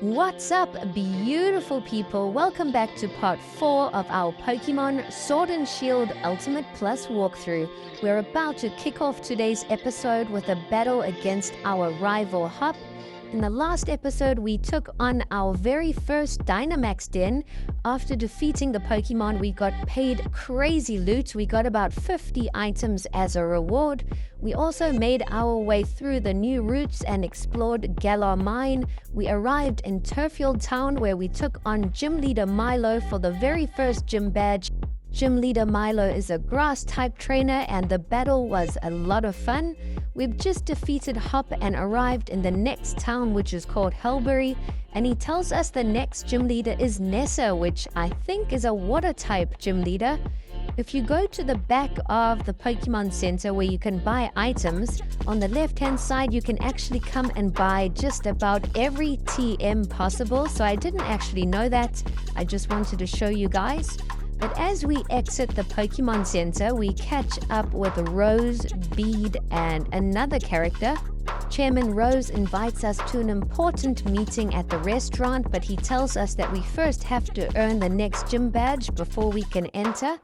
What's up, beautiful people? Welcome back to part 4 of our Pokemon Sword and Shield Ultimate Plus walkthrough. We're about to kick off today's episode with a battle against our rival Hop. In the last episode, we took on our very first Dynamax den. After defeating the Pokemon, we got paid crazy loot. We got about 50 items as a reward. We also made our way through the new routes and explored Galar Mine. We arrived in Turffield Town where we took on Gym Leader Milo for the very first gym badge. Gym Leader Milo is a grass-type trainer and the battle was a lot of fun. We've just defeated Hop and arrived in the next town, which is called Hulbury, and he tells us the next gym leader is Nessa, which I think is a water-type gym leader. If you go to the back of the Pokemon Center where you can buy items, on the left-hand side you can actually come and buy just about every TM possible. So I didn't actually know that. I just wanted to show you guys. But as we exit the Pokemon Center, we catch up with Rose, Bede, and another character. Chairman Rose invites us to an important meeting at the restaurant, but he tells us that we first have to earn the next gym badge before we can enter.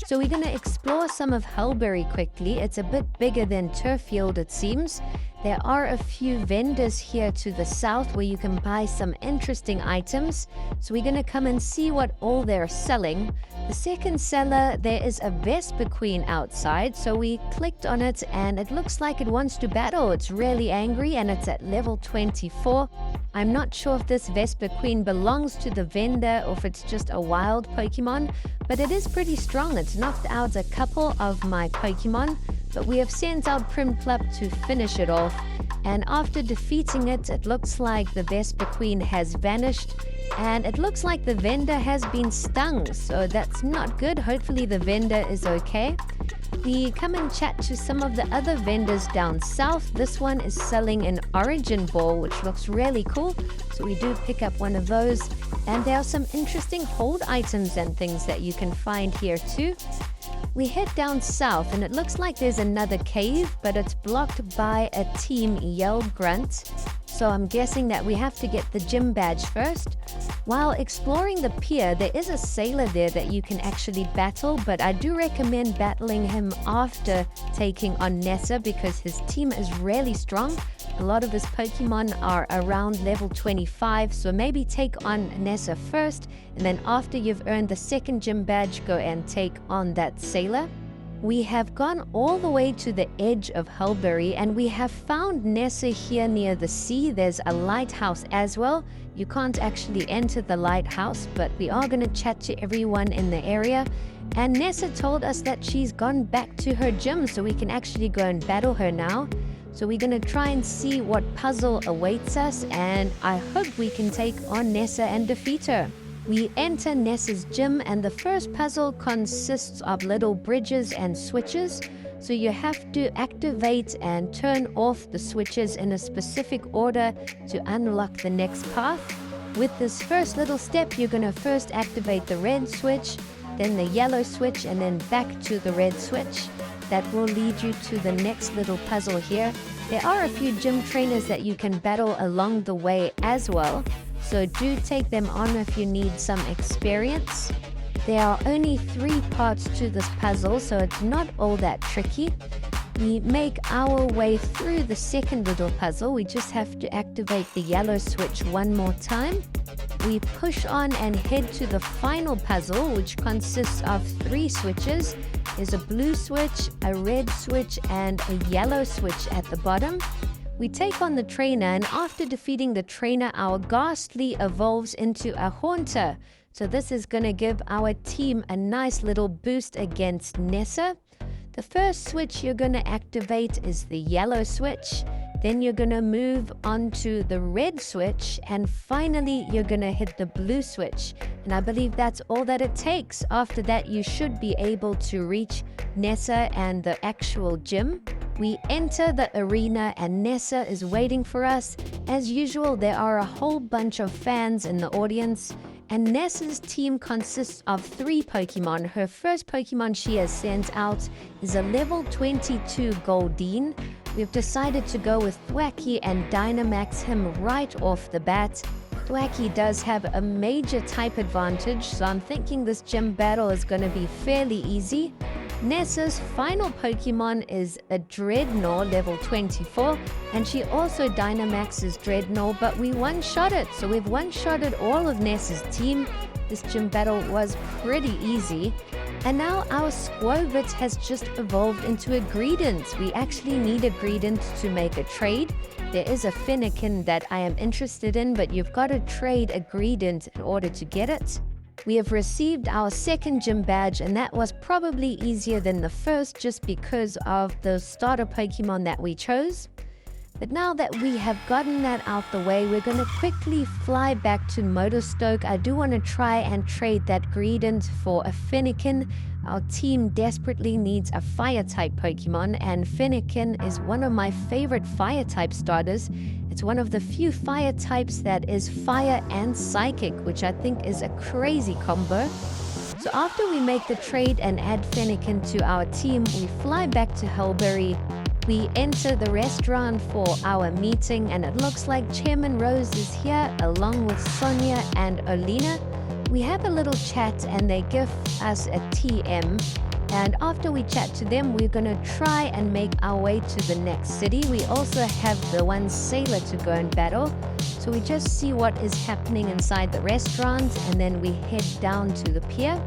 So we're going to explore some of Hulbury quickly. It's a bit bigger than Turffield, it seems. There are a few vendors here to the south where you can buy some interesting items. So we're going to come and see what all they're selling. The second seller, there is a Vespiquen outside. So we clicked on it and it looks like it wants to battle. It's really angry and it's at level 24. I'm not sure if this Vespiquen belongs to the vendor or if it's just a wild Pokemon, but it is pretty strong. It's knocked out a couple of my Pokemon, but we have sent out Primplap to finish it off. And after defeating it, it looks like the Vespiquen has vanished. And it looks like the vendor has been stung, so that's not good. Hopefully the vendor is okay. We come and chat to some of the other vendors down south. This one is selling an Origin Ball, which looks really cool. So we do pick up one of those. And there are some interesting hold items and things that you can find here too. We head down south and it looks like there's another cave, but it's blocked by a Team Yell Grunt. So I'm guessing that we have to get the gym badge first. While exploring the pier, there is a sailor there that you can actually battle, but I do recommend battling him after taking on Nessa because his team is really strong. A lot of his Pokemon are around level 25, so maybe take on Nessa first, and then after you've earned the second gym badge, go and take on that sailor. We have gone all the way to the edge of Hulbury and we have found Nessa here near the sea. There's a lighthouse as well. You can't actually enter the lighthouse, but we are going to chat to everyone in the area. And Nessa told us that she's gone back to her gym, so we can actually go and battle her now. So we're going to try and see what puzzle awaits us, and I hope we can take on Nessa and defeat her. We enter Nessa's gym and the first puzzle consists of little bridges and switches. So you have to activate and turn off the switches in a specific order to unlock the next path. With this first little step, you're going to first activate the red switch, then the yellow switch, and then back to the red switch. That will lead you to the next little puzzle here. There are a few gym trainers that you can battle along the way as well. So do take them on if you need some experience. There are only 3 parts to this puzzle, so it's not all that tricky. We make our way through the second little puzzle. We just have to activate the yellow switch one more time. We push on and head to the final puzzle, which consists of 3 switches. There's a blue switch, a red switch, and a yellow switch at the bottom. We take on the trainer, and after defeating the trainer, our Ghastly evolves into a Haunter. So this is going to give our team a nice little boost against Nessa. The first switch you're going to activate is the yellow switch. Then you're going to move on to the red switch, and finally you're going to hit the blue switch. And I believe that's all that it takes. After that, you should be able to reach Nessa and the actual gym. We enter the arena and Nessa is waiting for us. As usual, there are a whole bunch of fans in the audience. And Nessa's team consists of 3 Pokemon. Her first Pokemon she has sent out is a level 22 Goldeen. We've decided to go with Thwacky and Dynamax him right off the bat. Thwacky does have a major type advantage, so I'm thinking this gym battle is going to be fairly easy. Nessa's final Pokemon is a Dreadnought level 24, and she also Dynamaxes Dreadnought, but we one-shot it. So we've one-shotted all of Nessa's team. This gym battle was pretty easy. And now our Squovit has just evolved into a Greedent. We actually need a Greedent to make a trade. There is a Fennekin that I am interested in, but you've got to trade a Greedent in order to get it. We have received our second gym badge, and that was probably easier than the first just because of the starter Pokemon that we chose. But now that we have gotten that out the way, we're going to quickly fly back to Motorstoke. I do want to try and trade that Greedent for a Fennekin. Our team desperately needs a Fire-type Pokemon, and Fennekin is one of my favorite Fire-type starters. It's one of the few Fire types that is Fire and Psychic, which I think is a crazy combo. So after we make the trade and add Fennekin to our team, we fly back to Hulbury. We enter the restaurant for our meeting, and it looks like Chairman Rose is here along with Sonia and Olina. We have a little chat and they give us a TM. And after we chat to them, we're going to try and make our way to the next city. We also have the one sailor to go and battle. So we just see what is happening inside the restaurant, and then we head down to the pier.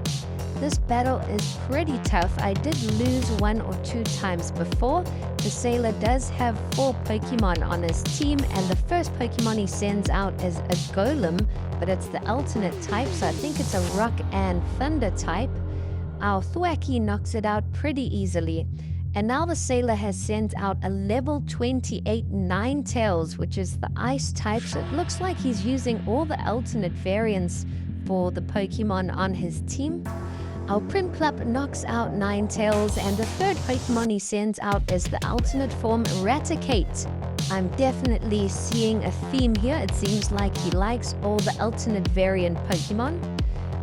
This battle is pretty tough. I did lose 1 or 2 times before. The sailor does have 4 Pokemon on his team, and the first Pokemon he sends out is a Golem, but it's the alternate type, so I think it's a Rock and Thunder type. Our Thwacky knocks it out pretty easily. And now the sailor has sent out a level 28 Ninetales, which is the ice type. So it looks like he's using all the alternate variants for the Pokemon on his team. Our Primclap knocks out Ninetales, and the third Pokemon he sends out is the alternate form Raticate. I'm definitely seeing a theme here. It seems like he likes all the alternate variant Pokemon.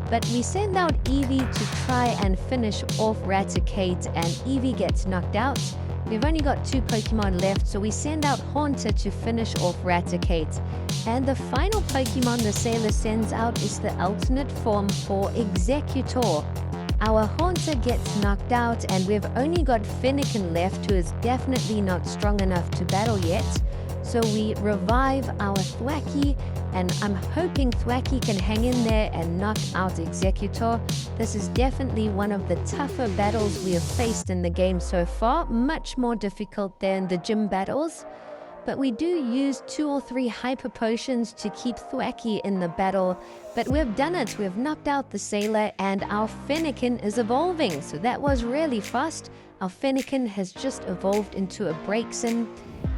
But we send out Eevee to try and finish off Raticate, and Eevee gets knocked out. We've only got 2 Pokemon left, so we send out Haunter to finish off Raticate. And the final Pokemon the sailor sends out is the alternate form for Executor. Our Haunter gets knocked out, and we've only got Fennekin left, who is definitely not strong enough to battle yet. So we revive our Thwacky, and I'm hoping Thwacky can hang in there and knock out Executor. This is definitely one of the tougher battles we have faced in the game so far, much more difficult than the gym battles. But we do use 2 or 3 Hyper Potions to keep Thwacky in the battle. But we've done it, we've knocked out the sailor, and our Fennekin is evolving. So that was really fast. Our Fennekin has just evolved into a Braixen.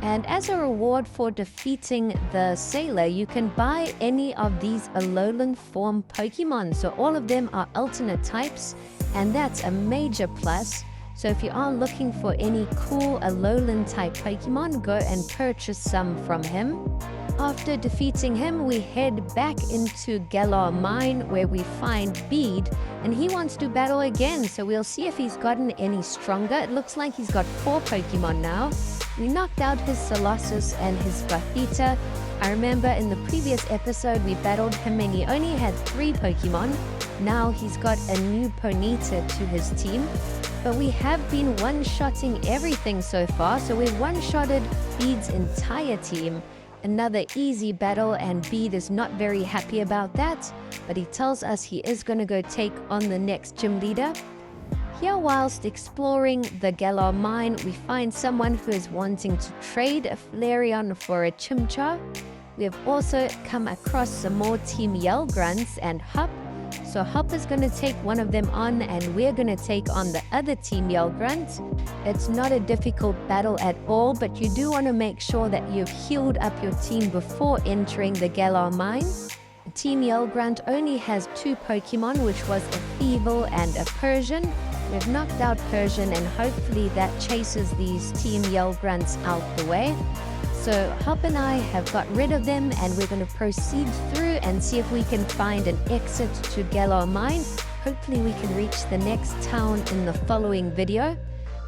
And as a reward for defeating the sailor, you can buy any of these Alolan form Pokemon. So all of them are alternate types, and that's a major plus. So if you are looking for any cool Alolan type Pokemon, go and purchase some from him. After defeating him, we head back into Galar Mine, where we find Bede, and he wants to battle again, so we'll see if he's gotten any stronger. It looks like he's got 4 Pokemon now. We knocked out his Colossus and his Gothita. I remember in the previous episode we battled him and he only had 3 Pokemon. Now he's got a new Ponyta to his team. But we have been one-shotting everything so far, so we've one-shotted Bede's entire team. Another easy battle, and Bede is not very happy about that, but he tells us he is going to go take on the next gym leader. Here, whilst exploring the Galar Mine, we find someone who is wanting to trade a Flareon for a Chimchar. We have also come across some more Team Yell Grunts and Hop. So Hop is going to take one of them on, and we're going to take on the other Team Yell Grunt. It's not a difficult battle at all, but you do want to make sure that you've healed up your team before entering the Galar Mine. Team Yell Grunt only has 2 Pokemon, which was a Feeble and a Persian. We've knocked out Persian, and hopefully that chases these Team Yell Grunts out the way. So Hop and I have got rid of them, and we're going to proceed through and see if we can find an exit to Galar Mine. Hopefully we can reach the next town in the following video.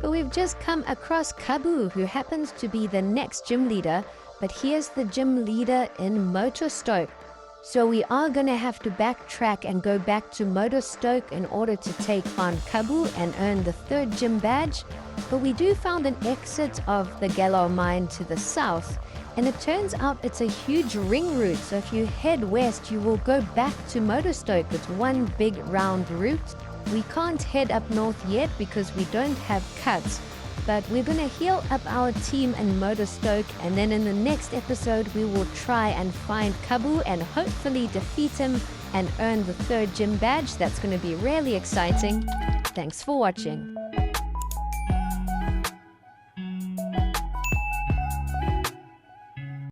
But we've just come across Kabu, who happens to be the next gym leader, but here's the gym leader in Motorstoke. So we are going to have to backtrack and go back to Motorstoke in order to take on Kabu and earn the 3rd gym badge. But we do found an exit of the Galar mine to the south, and it turns out it's a huge ring route. So if you head west, you will go back to Motorstoke. It's one big round route. We can't head up north yet because we don't have cuts. But we're going to heal up our team in Motorstoke, and then in the next episode we will try and find Kabu and hopefully defeat him and earn the 3rd gym badge. That's going to be really exciting. Thanks for watching.